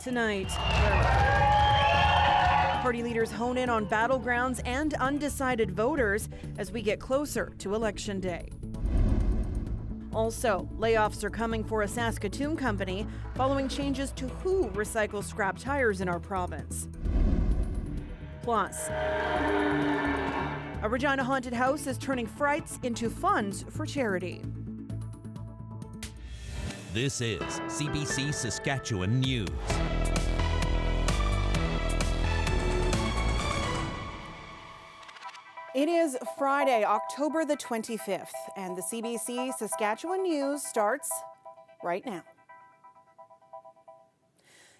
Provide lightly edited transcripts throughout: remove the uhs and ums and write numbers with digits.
tonight. Party leaders hone in on battlegrounds and undecided voters as we get closer to Election Day. Also, layoffs are coming for a Saskatoon company following changes to who recycles scrap tires in our province. Plus, a Regina haunted house is turning frights into funds for charity. This is CBC Saskatchewan News. It is Friday, October the 25th, and the CBC Saskatchewan News starts right now.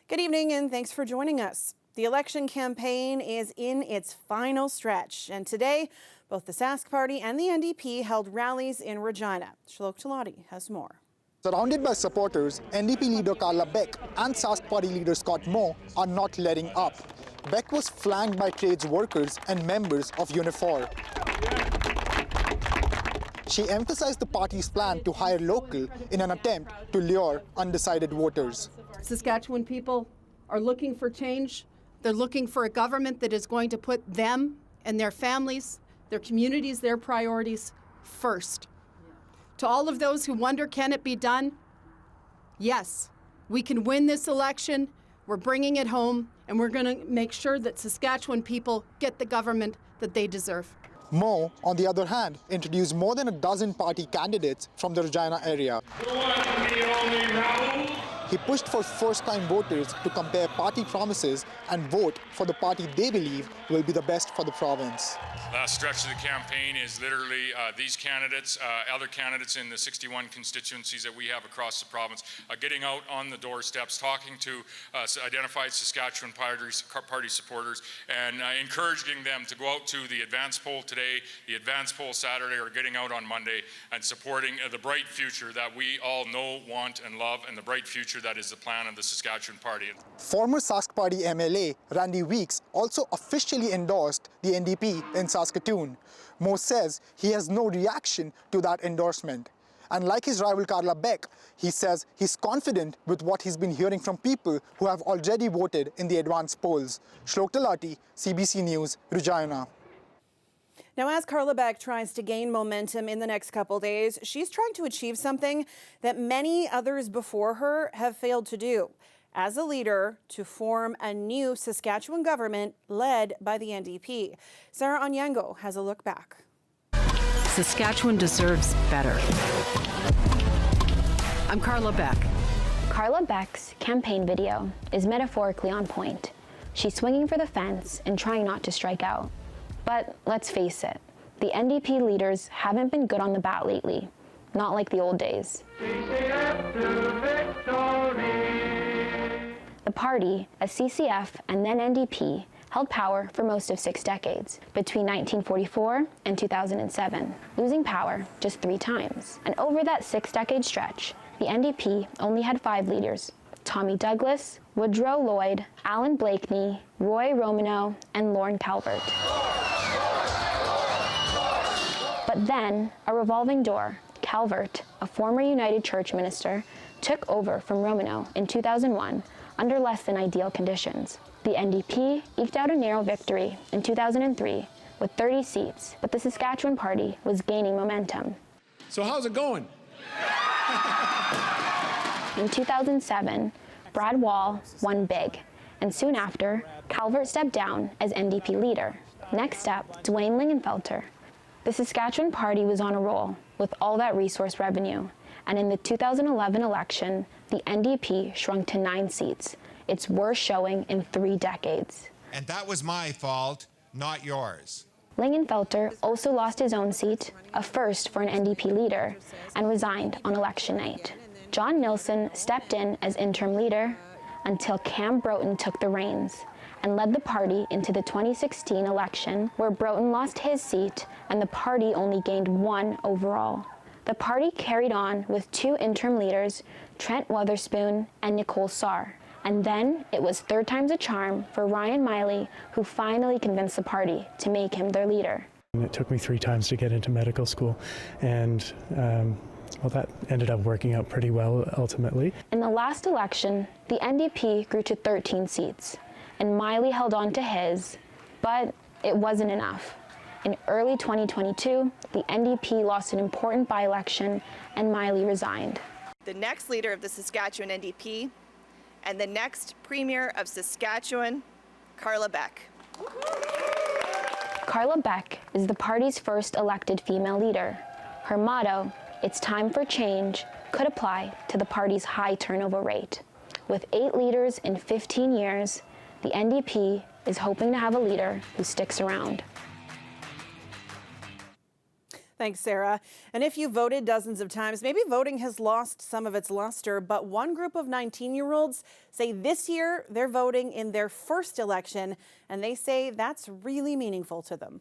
Good evening, and thanks for joining us. The election campaign is in its final stretch, and today, both the Sask Party and the NDP held rallies in Regina. Shlok Talati has more. Surrounded by supporters, NDP leader Carla Beck and Sask Party leader Scott Moe are not letting up. Beck was flanked by trades workers and members of Unifor. She emphasized the party's plan to hire local in an attempt to lure undecided voters. Saskatchewan people are looking for change. They're looking for a government that is going to put them and their families, their communities, their priorities first. To all of those who wonder, can it be done? Yes, we can win this election. We're bringing it home, and we're going to make sure that Saskatchewan people get the government that they deserve. Moe, on the other hand, introduced more than a dozen party candidates from the Regina area. He pushed for first-time voters to compare party promises and vote for the party they believe will be the best for the province. Last stretch of the campaign is literally these candidates, other candidates in the 61 constituencies that we have across the province, getting out on the doorsteps, talking to identified Saskatchewan party supporters, and encouraging them to go out to the advance poll today, the advance poll Saturday, or getting out on Monday, and supporting the bright future that we all know, want, and love, and the bright future that is the plan of the Saskatchewan Party. Former Sask Party MLA Randy Weeks also officially endorsed the NDP in Saskatoon. Moe says he has no reaction to that endorsement. And like his rival Carla Beck, he says he's confident with what he's been hearing from people who have already voted in the advance polls. Shlok Talati, CBC News, Regina. Now, as Carla Beck tries to gain momentum in the next couple days, she's trying to achieve something that many others before her have failed to do. As a leader, to form a new Saskatchewan government led by the NDP. Sarah Onyango has a look back. Saskatchewan deserves better. I'm Carla Beck. Carla Beck's campaign video is metaphorically on point. She's swinging for the fence and trying not to strike out. But let's face it, the NDP leaders haven't been good on the bat lately, not like the old days. The party, as CCF and then NDP, held power for most of 6 decades, between 1944 and 2007, losing power just 3 times. And over that 6-decade stretch, the NDP only had 5 leaders: Tommy Douglas, Woodrow Lloyd, Alan Blakeney, Roy Romano, and Lorne Calvert. But then, a revolving door, Calvert, a former United Church minister, took over from Romano in 2001 under less than ideal conditions. The NDP eked out a narrow victory in 2003 with 30 seats, but the Saskatchewan Party was gaining momentum. So how's it going? In 2007, Brad Wall won big, and soon after, Calvert stepped down as NDP leader. Next up, Dwayne Lingenfelter. The Saskatchewan Party was on a roll with all that resource revenue, and in the 2011 election, the NDP shrunk to 9 seats, its worst showing in 3 decades. And that was my fault, not yours. Lingenfelter also lost his own seat, a first for an NDP leader, and resigned on election night. John Nilsson stepped in as interim leader until Cam Broughton took the reins and led the party into the 2016 election, where Broughton lost his seat and the party only gained 1 overall. The party carried on with 2 interim leaders, Trent Wotherspoon and Nicole Sarr. And then it was 3rd time's a charm for Ryan Miley, who finally convinced the party to make him their leader. It took me 3 times to get into medical school, and Well, that ended up working out pretty well ultimately. In the last election, the NDP grew to 13 seats, and Miley held on to his, but it wasn't enough. In early 2022, the NDP lost an important by-election, and Miley resigned. The next leader of the Saskatchewan NDP and the next Premier of Saskatchewan, Carla Beck. Carla Beck is the party's first elected female leader. Her motto, "It's time for change," could apply to the party's high turnover rate. With 8 leaders in 15 years, the NDP is hoping to have a leader who sticks around. Thanks, Sarah. And if you voted dozens of times, maybe voting has lost some of its luster, but one group of 19-year-olds say this year they're voting in their first election, and they say that's really meaningful to them.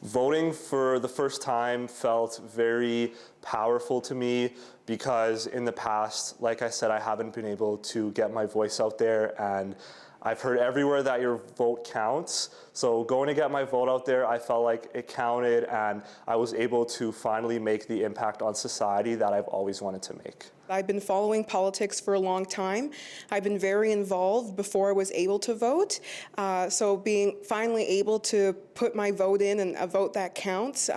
Voting for the first time felt very powerful to me because in the past, like I said, I haven't been able to get my voice out there, and I've heard everywhere that your vote counts. So going to get my vote out there, I felt like it counted, and I was able to finally make the impact on society that I've always wanted to make. I've been following politics for a long time. I've been very involved before I was able to vote. So being finally able to put my vote in and a vote that counts,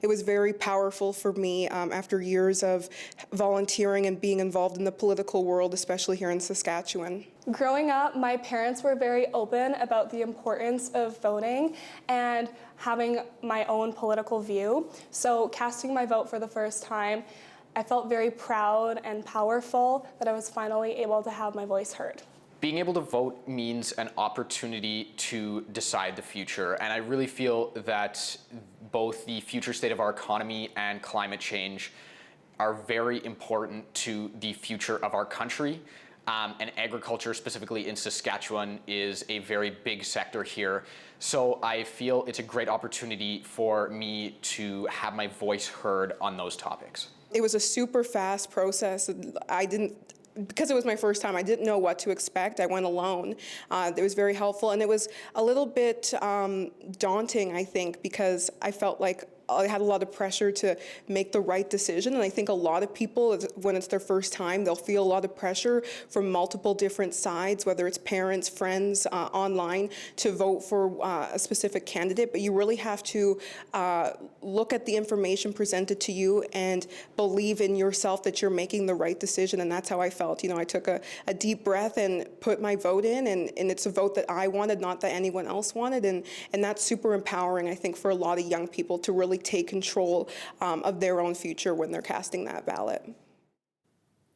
it was very powerful for me after years of volunteering and being involved in the political world, especially here in Saskatchewan. Growing up, my parents were very open about the importance of voting and having my own political view. So casting my vote for the first time, I felt very proud and powerful that I was finally able to have my voice heard. Being able to vote means an opportunity to decide the future, and I really feel that both the future state of our economy and climate change are very important to the future of our country. And agriculture, specifically in Saskatchewan, is a very big sector here. So I feel it's a great opportunity for me to have my voice heard on those topics. It was a super fast process. Because it was my first time, I didn't know what to expect. I went alone. It was very helpful, and it was a little bit daunting, I think, because I felt like I had a lot of pressure to make the right decision, and I think a lot of people, when it's their first time, they'll feel a lot of pressure from multiple different sides, whether it's parents, friends, online, to vote for a specific candidate, but you really have to look at the information presented to you and believe in yourself that you're making the right decision, and that's how I felt. You know, I took a deep breath and put my vote in, and it's a vote that I wanted, not that anyone else wanted, and that's super empowering, I think, for a lot of young people to really take control of their own future when they're casting that ballot.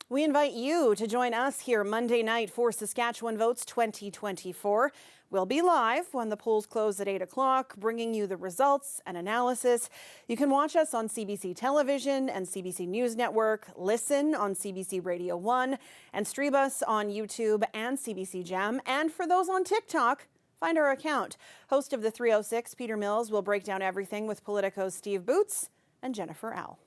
We invite you to join us here Monday night for Saskatchewan Votes 2024. We'll be live when the polls close at 8 o'clock, bringing you the results and analysis. You can watch us on CBC Television and CBC News Network, listen on CBC Radio 1, and stream us on YouTube and CBC Gem. And for those on TikTok, find our account. Host of the 306, Peter Mills, will break down everything with Politico's Steve Boots and Jennifer Al.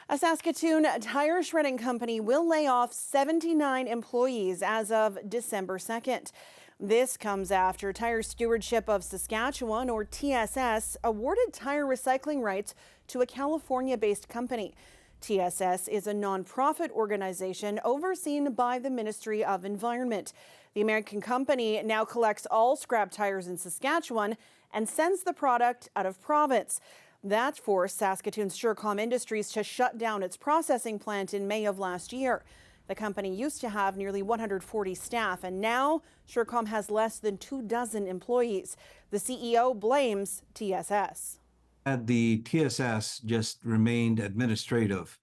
A Saskatoon tire shredding company will lay off 79 employees as of December 2nd. This comes after Tire Stewardship of Saskatchewan, or TSS, awarded tire recycling rights to a California-based company. TSS is a nonprofit organization overseen by the Ministry of Environment. The American company now collects all scrap tires in Saskatchewan and sends the product out of province. That forced Saskatoon's Surecom Industries to shut down its processing plant in May of last year. The company used to have nearly 140 staff, and now Surecom has less than 24 employees. The CEO blames TSS. Had the TSS just remained administrative,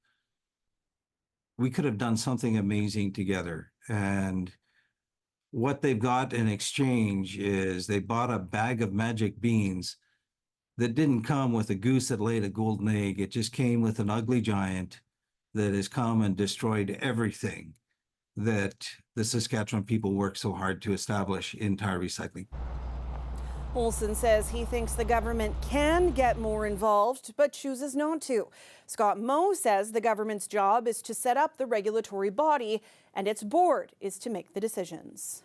we could have done something amazing together. And what they've got in exchange is they bought a bag of magic beans that didn't come with a goose that laid a golden egg. It just came with an ugly giant that has come and destroyed everything that the Saskatchewan people worked so hard to establish in tire recycling. Olson says he thinks the government can get more involved, but chooses not to. Scott Moe says the government's job is to set up the regulatory body, and its board is to make the decisions.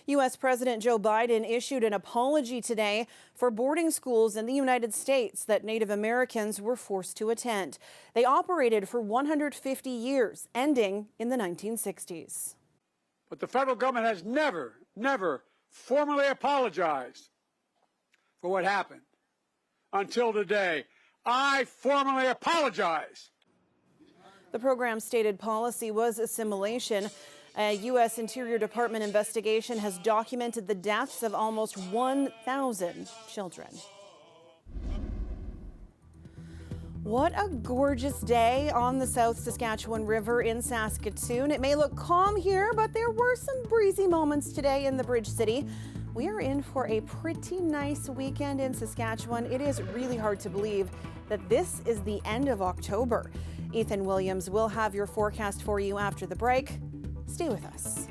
U.S. President Joe Biden issued an apology today for boarding schools in the United States that Native Americans were forced to attend. They operated for 150 years, ending in the 1960s. But the federal government has never formally apologized for what happened until today. I formally apologize. The program's stated policy was assimilation. A U.S. Interior Department investigation has documented the deaths of almost 1,000 children. What a gorgeous day on the South Saskatchewan River in Saskatoon. It may look calm here, but there were some breezy moments today in the Bridge City. We are in for a pretty nice weekend in Saskatchewan. It is really hard to believe that this is the end of October. Ethan Williams will have your forecast for you after the break. Stay with us.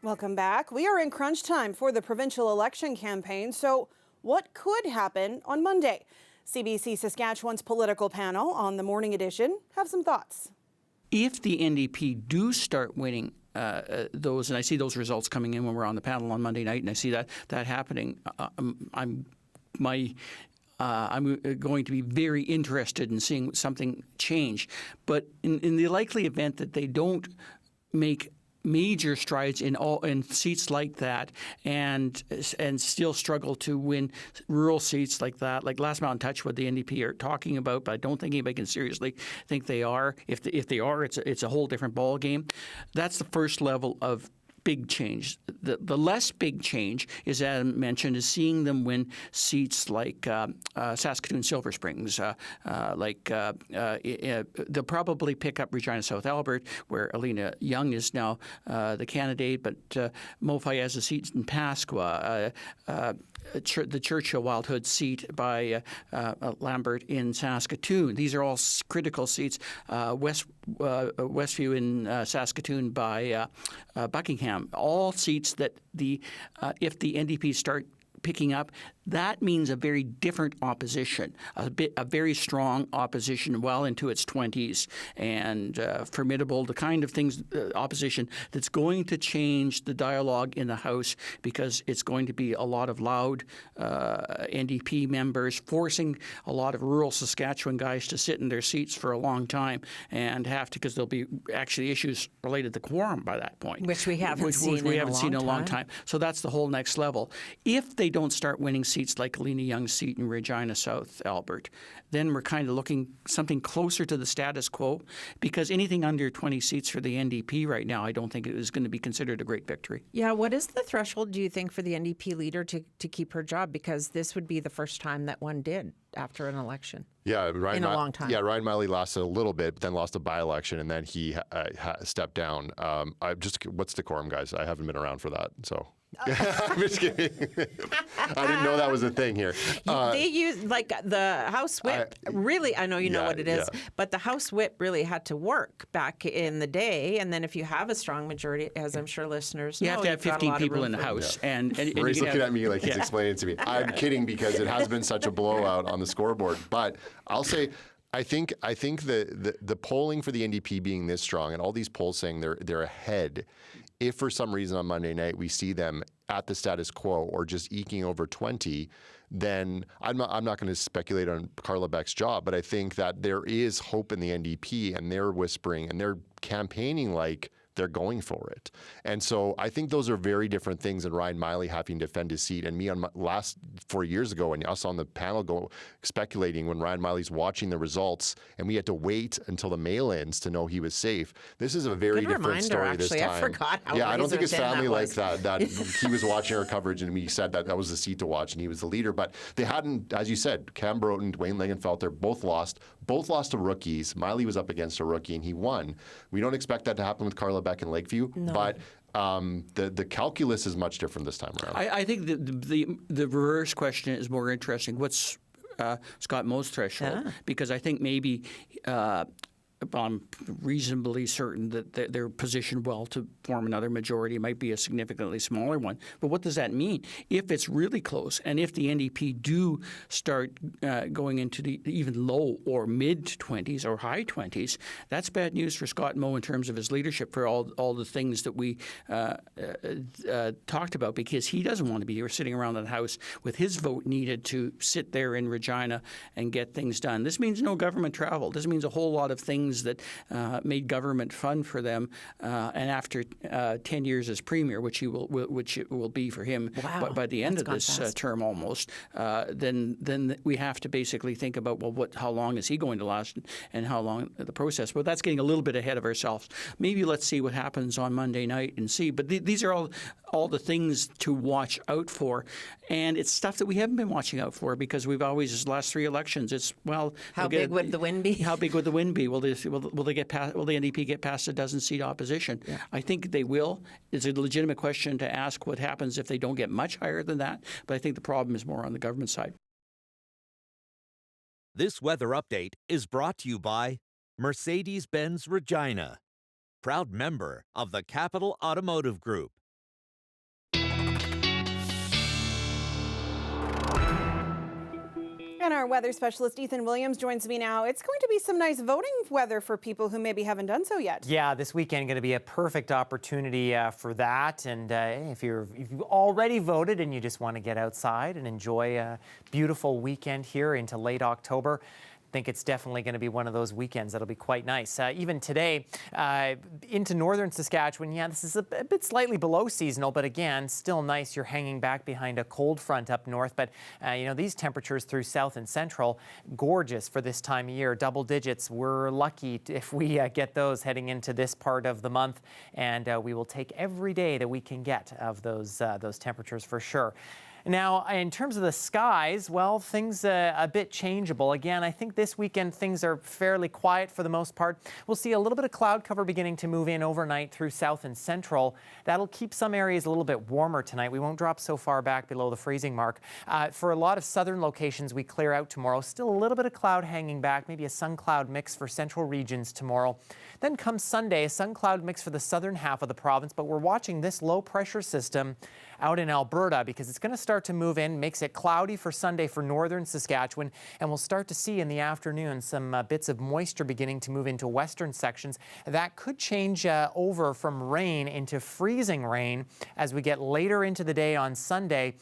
Welcome back. We are in crunch time for the provincial election campaign. So what could happen on Monday? CBC Saskatchewan's political panel on the morning edition have some thoughts. If the NDP do start winning those, and I see those results coming in when we're on the panel on Monday night, and I see that happening, I'm going to be very interested in seeing something change. But in the likely event that they don't make major strides in seats like that, and still struggle to win rural seats like that, like Last Mountain Touch, what the NDP are talking about, but I don't think anybody can seriously think they are. If they are, it's a whole different ball game. That's the first level of big change. The less big change is, as I mentioned, is seeing them win seats like Saskatoon Silver Springs. They'll probably pick up Regina South Albert, where Alina Young is now the candidate, but Mofi has a seat in Pasqua. The Churchill Wildhood seat by Lambert in Saskatoon. These are all critical seats. Westview in Saskatoon by Buckingham. All seats that if the NDP start picking up, that means a very different opposition, a very strong opposition well into its 20s, and formidable, the kind of things, opposition that's going to change the dialogue in the House, because it's going to be a lot of loud NDP members forcing a lot of rural Saskatchewan guys to sit in their seats for a long time and have to, because there'll be actually issues related to quorum by that point. Which we haven't seen in a long time. So that's the whole next level. If they don't start winning seats like Alina Young's seat in Regina South Albert, then we're kind of looking something closer to the status quo, because anything under 20 seats for the NDP right now, I don't think it is going to be considered a great victory. Yeah, what is the threshold, do you think, for the NDP leader to keep her job? Because this would be the first time that one did after an election. Yeah, in a long time. Yeah, Ryan Miley lasted a little bit, but then lost a by-election, and then he stepped down. What's decorum, guys? I haven't been around for that, so. I'm just kidding. I didn't know that was a thing here. They use, like, the House Whip. I know you know what it is, but the House Whip really had to work back in the day. And then if you have a strong majority, as I'm sure listeners know, you have to have 15 people in the House. Yeah. And Ray's looking at me like he's explaining it to me. I'm kidding, because it has been such a blowout on the scoreboard. But I'll say, I think the polling for the NDP being this strong, and all these polls saying they're ahead, if for some reason on Monday night we see them at the status quo or just eking over 20, then I'm not going to speculate on Carla Beck's job, but I think that there is hope in the NDP, and they're whispering and they're campaigning like they're going for it. And so I think those are very different things than Ryan Miley having to defend his seat. And me on last 4 years ago, and us on the panel speculating when Ryan Miley's watching the results, and we had to wait until the mail-ins to know he was safe. This is a very different story this time. I forgot how I don't think his family liked that he was watching our coverage, and we said that was the seat to watch, and he was the leader. But they hadn't, as you said, Cam Broten, Dwayne Langenfelter, both lost to rookies. Miley was up against a rookie, and he won. We don't expect that to happen with Carla Beck in Lakeview, but the calculus is much different this time around. I think the reverse question is more interesting. What's Scott Moe's threshold? Because I think maybe I'm reasonably certain that they're positioned well to form another majority. It might be a significantly smaller one. But what does that mean? If it's really close, and if the NDP do start going into the even low or mid-20s or high 20s, that's bad news for Scott Moe in terms of his leadership for all the things that we talked about, because he doesn't want to be here sitting around the House with his vote needed to sit there in Regina and get things done. This means no government travel. This means a whole lot of things that made government fun for them. And after 10 years as premier, which it will be for him by the end of this term almost, then we have to basically think about, well, how long is he going to last and how long the process. But that's getting a little bit ahead of ourselves. Maybe let's see what happens on Monday night and see. But these are all the things to watch out for. And it's stuff that we haven't been watching out for because we've always, the last 3 elections, it's, well... How big would the win be? How big would the win be? Will the NDP get past a dozen-seat opposition? Yeah. I think they will. It's a legitimate question to ask what happens if they don't get much higher than that. But I think the problem is more on the government side. This weather update is brought to you by Mercedes-Benz Regina, proud member of the Capital Automotive Group. And our weather specialist, Ethan Williams, joins me now. It's going to be some nice voting weather for people who maybe haven't done so yet. Yeah, this weekend going to be a perfect opportunity for that. And if you've already voted and you just want to get outside and enjoy a beautiful weekend here into late October, I think it's definitely going to be one of those weekends that'll be quite nice. Even today, into northern Saskatchewan, yeah, this is a bit slightly below seasonal, but again, still nice. You're hanging back behind a cold front up north, but these temperatures through south and central, gorgeous for this time of year. Double digits. We're lucky if we get those heading into this part of the month, and we will take every day that we can get of those temperatures for sure. Now, in terms of the skies, well, things a bit changeable. Again, I think this weekend things are fairly quiet for the most part. We'll see a little bit of cloud cover beginning to move in overnight through south and central. That'll keep some areas a little bit warmer tonight. We won't drop so far back below the freezing mark. For a lot of southern locations, we clear out tomorrow. Still a little bit of cloud hanging back, maybe a sun-cloud mix for central regions tomorrow. Then comes Sunday, a sun-cloud mix for the southern half of the province, but we're watching this low-pressure system out in Alberta because it's going to start to move in, makes it cloudy for Sunday for northern Saskatchewan, and we'll start to see in the afternoon some bits of moisture beginning to move into western sections. That could change over from rain into freezing rain as we get later into the day on Sunday.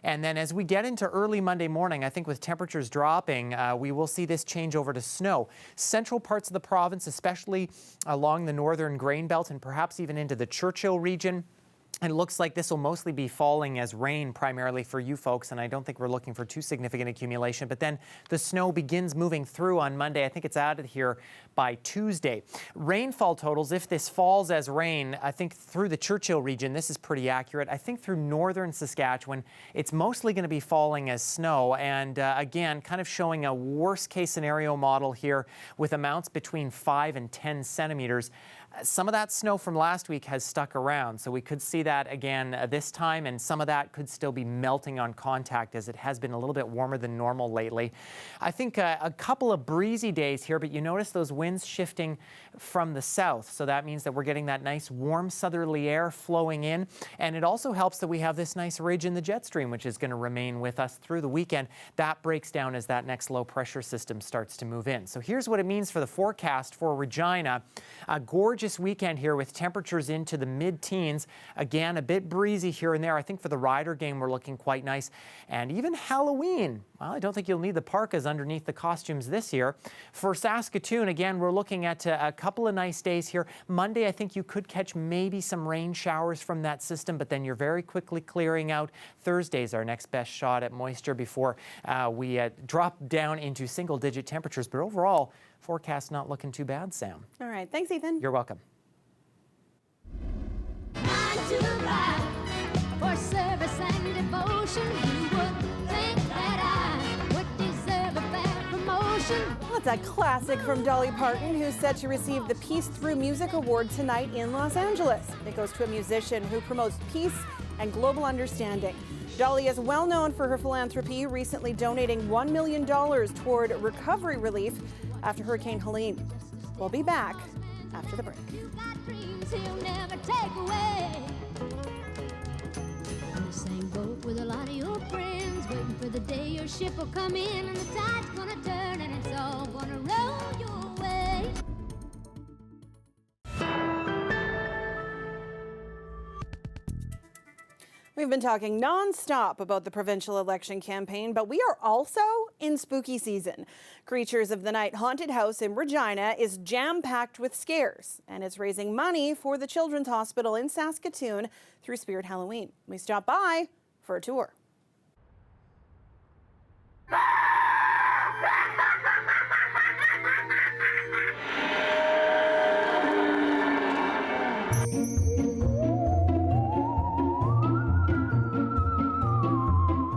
And then as we get into early Monday morning, I think with temperatures dropping, we will see this change over to snow. Central parts of the province, especially along the northern grain belt and perhaps even into the Churchill region. And it looks like this will mostly be falling as rain primarily for you folks, and I don't think we're looking for too significant accumulation. But then the snow begins moving through on Monday. I think it's out of here by Tuesday. Rainfall totals, if this falls as rain, I think through the Churchill region, this is pretty accurate. I think through northern Saskatchewan, it's mostly going to be falling as snow. And again, kind of showing a worst case scenario model here with amounts between 5 and 10 centimeters. Some of that snow from last week has stuck around, so we could see that again this time, and some of that could still be melting on contact as it has been a little bit warmer than normal lately. I think a couple of breezy days here, but you notice those winds shifting from the south, so that means that we're getting that nice warm southerly air flowing in, and it also helps that we have this nice ridge in the jet stream, which is going to remain with us through the weekend. That breaks down as that next low pressure system starts to move in. So here's what it means for the forecast for Regina. A gorgeous weekend here with temperatures into the mid-teens. Again, a bit breezy here and there. I think for the Rider game, we're looking quite nice. And even Halloween, well, I don't think you'll need the parkas underneath the costumes this year. For Saskatoon, again, we're looking at a couple of nice days here. Monday, I think you could catch maybe some rain showers from that system, but then you're very quickly clearing out. Thursday's our next best shot at moisture before we drop down into single-digit temperatures. But overall, forecast not looking too bad, Sam. All right. Thanks, Ethan. You're welcome. For service and devotion, you would think that I would deserve a fair promotion. Well, that's a classic from Dolly Parton, who's set to receive the Peace Through Music Award tonight in Los Angeles. It goes to a musician who promotes peace and global understanding. Dolly is well known for her philanthropy, recently donating $1 million toward recovery relief after Hurricane Helene. We'll be back after the break. Dreams he'll never take away. In the same boat with a lot of your friends, waiting for the day your ship will come in and the tide's gonna turn and it's all gonna roll your way. We've been talking nonstop about the provincial election campaign, but we are also in spooky season. Creatures of the Night Haunted House in Regina is jam-packed with scares, and it's raising money for the Children's Hospital in Saskatoon through Spirit Halloween. We stopped by for a tour.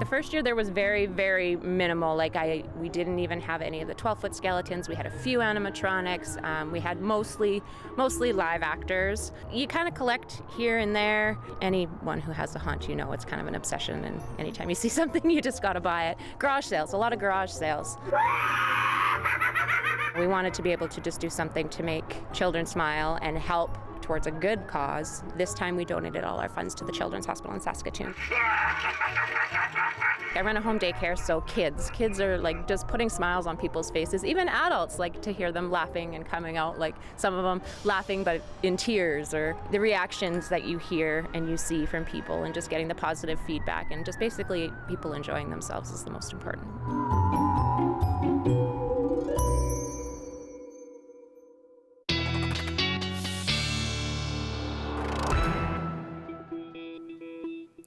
First year there was very, very minimal. We didn't even have any of the 12-foot skeletons. We had a few animatronics. We had mostly live actors. You kind of collect here and there. Anyone who has a haunt, you know it's kind of an obsession, and anytime you see something, you just got to buy it. Garage sales, a lot of garage sales. We wanted to be able to just do something to make children smile and help towards a good cause. This time we donated all our funds to the Children's Hospital in Saskatoon. I run a home daycare, so kids are like just putting smiles on people's faces. Even adults like to hear them laughing and coming out, like some of them laughing but in tears, or the reactions that you hear and you see from people and just getting the positive feedback and just basically people enjoying themselves is the most important.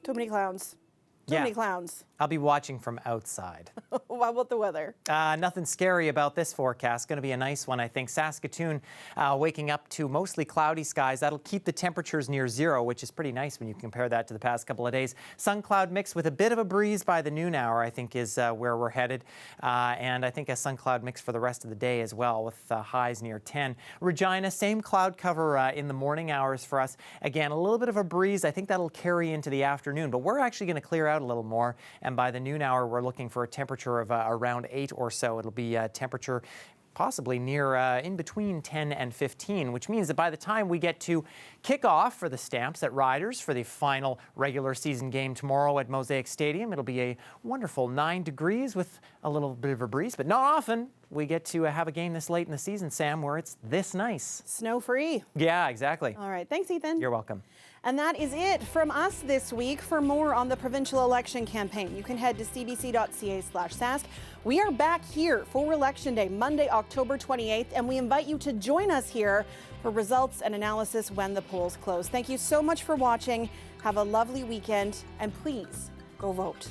Too many clowns. Too many clowns. I'll be watching from outside. How about the weather? Nothing scary about this forecast. Going to be a nice one, I think. Saskatoon waking up to mostly cloudy skies. That'll keep the temperatures near zero, which is pretty nice when you compare that to the past couple of days. Sun cloud mix with a bit of a breeze by the noon hour, I think, is where we're headed. And I think a sun cloud mix for the rest of the day as well, with highs near 10. Regina, same cloud cover in the morning hours for us. Again, a little bit of a breeze. I think that'll carry into the afternoon, but we're actually going to clear out a little more. And by the noon hour, we're looking for a temperature of around 8 or so. It'll be a temperature possibly near in between 10 and 15, which means that by the time we get to kickoff for the Stamps at Riders for the final regular season game tomorrow at Mosaic Stadium, it'll be a wonderful 9 degrees with a little bit of a breeze, but not often we get to have a game this late in the season, Sam, where it's this nice. Snow-free. Yeah, exactly. All right. Thanks, Ethan. You're welcome. And that is it from us this week. For more on the provincial election campaign, you can head to cbc.ca/sask. We are back here for Election Day, Monday, October 28th, and we invite you to join us here for results and analysis when the polls close. Thank you so much for watching. Have a lovely weekend, and please go vote.